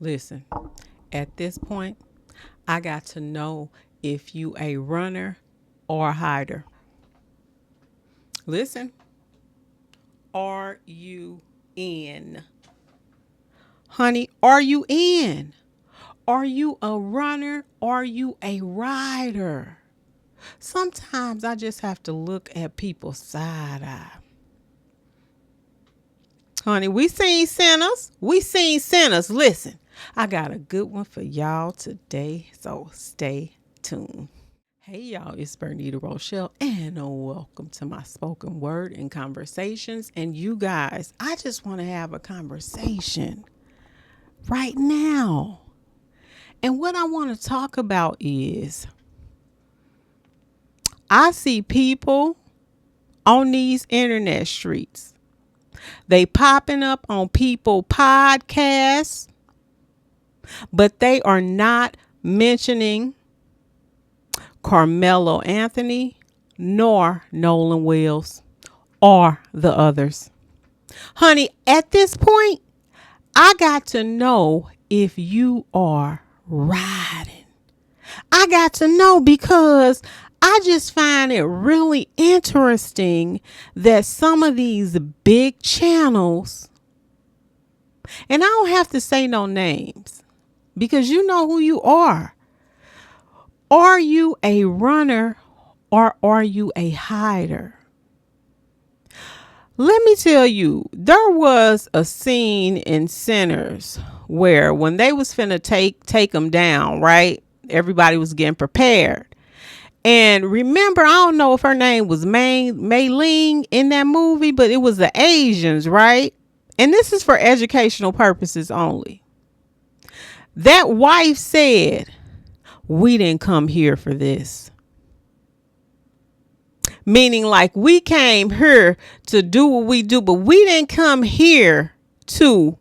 Listen, at this point, I got to know if you a runner or a hider. Listen, are you in? Honey, are you in? Are you a runner? Are you a rider? Sometimes I just have to look at people's side eye. Honey, we seen sinners. We seen sinners. Listen, I got a good one for y'all today, so stay tuned. Hey y'all, it's Bernita Rochele, and welcome to my spoken word and conversations. And you guys, I just want to have a conversation right now. And what I want to talk about is I see people on these internet streets. They popping up on people podcasts, but they are not mentioning Carmelo Anthony nor Nolan Wells or the others. Honey, at this point, I got to know if you are riding. I got to know because I just find it really interesting that some of these big channels, and I don't have to say no names because you know who you are. Are you a runner or are you a hider? Let me tell you, there was a scene in Sinners where when they was finna take them down, right? Everybody was getting prepared. And remember, I don't know if her name was Mei Ling in that movie, but it was the Asians, right? And this is for educational purposes only. That wife said, "We didn't come here for this." Meaning like we came here to do what we do, but we didn't come here to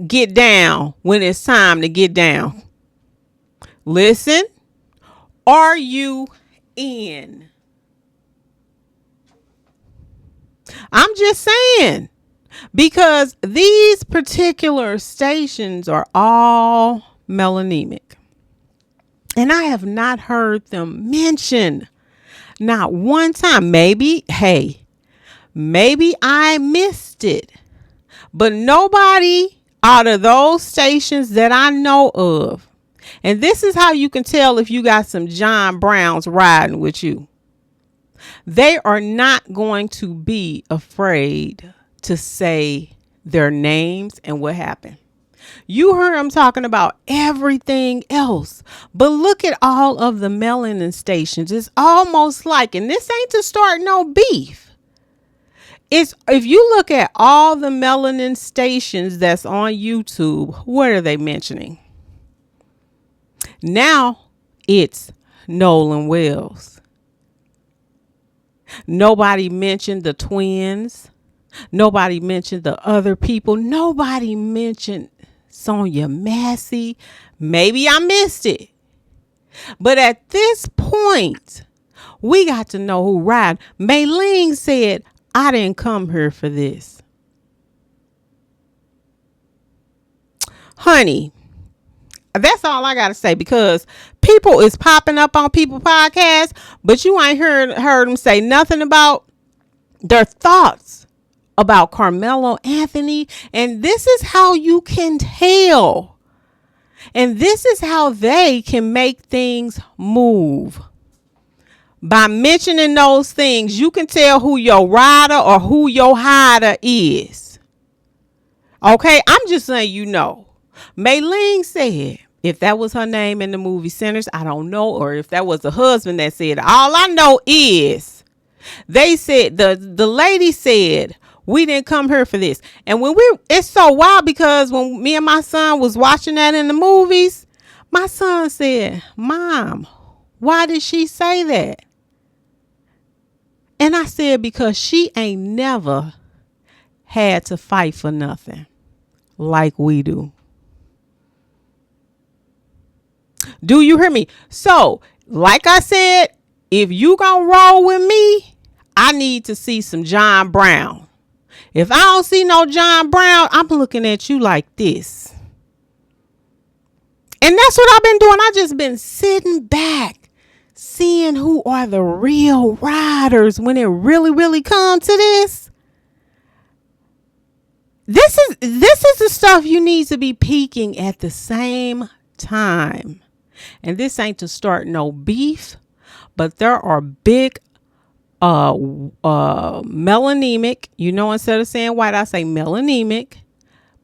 get down when it's time to get down. Listen, are you in? I'm just saying, because these particular stations are all melanemic. And I have not heard them mention not one time. Maybe I missed it. But nobody out of those stations that I know of. And this is how you can tell if you got some John Browns riding with you. They are not going to be afraid to say their names and what happened. You heard them talking about everything else, but look at all of the melanin stations. It's almost like, and this ain't to start no beef. It's if you look at all the melanin stations that's on YouTube, what are they mentioning? Now it's Nolan Wells. Nobody mentioned the twins. Nobody mentioned the other people. Nobody mentioned Sonia Massey. Maybe I missed it. But at this point, we got to know who ride. Mei Ling said, "I didn't come here for this." Honey, that's all I got to say, because people is popping up on people podcasts, but you ain't heard them say nothing about their thoughts about Carmelo Anthony. And this is how you can tell. And this is how they can make things move. By mentioning those things, you can tell who your rider or who your hider is. Okay, I'm just saying, you know. Mei Ling said, if that was her name in the movie Sinners, I don't know. Or if that was the husband that said it. All I know is they said, the lady said, "We didn't come here for this." And it's so wild because when me and my son was watching that in the movies, my son said, "Mom, why did she say that?" And I said, because she ain't never had to fight for nothing like we do. Do you hear me? So, like I said, if you gonna roll with me, I need to see some John Brown. If I don't see no John Brown, I'm looking at you like this. And that's what I've been doing. I just been sitting back, seeing who are the real riders when it really, really comes to this. This is the stuff you need to be peaking at the same time. And this ain't to start no beef, but there are big melanemic, instead of saying white, I say melanemic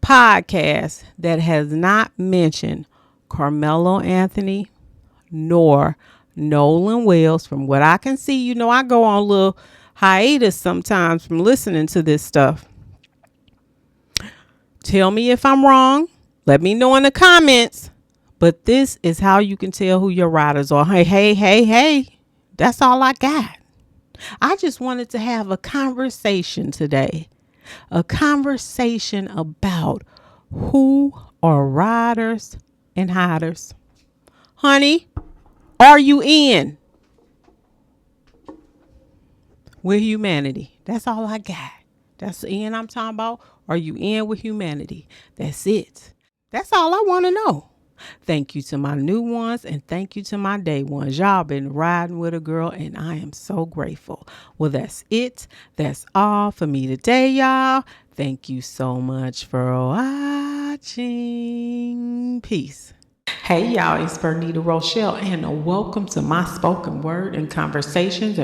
podcast that has not mentioned Carmelo Anthony nor Nolan Wells. From what I can see, I go on a little hiatus sometimes from listening to this stuff. Tell me if I'm wrong. Let me know in the comments. But this is how you can tell who your riders are. Hey. That's all I got. I just wanted to have a conversation today. A conversation about who are riders and hiders. Honey, are you in with humanity? That's all I got. That's the end I'm talking about. Are you in with humanity? That's it. That's all I want to know. Thank you to my new ones and thank you to my day ones. Y'all been riding with a girl and I am so grateful. Well, that's it. That's all for me today, y'all. Thank you so much for watching. Peace. Hey, y'all, it's Bernita Rochele and welcome to my spoken word and conversations.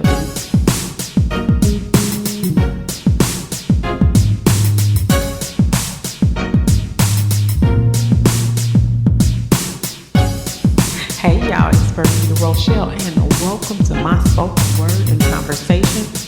Hey y'all, it's Bernita Rochele and welcome to my spoken word and conversation.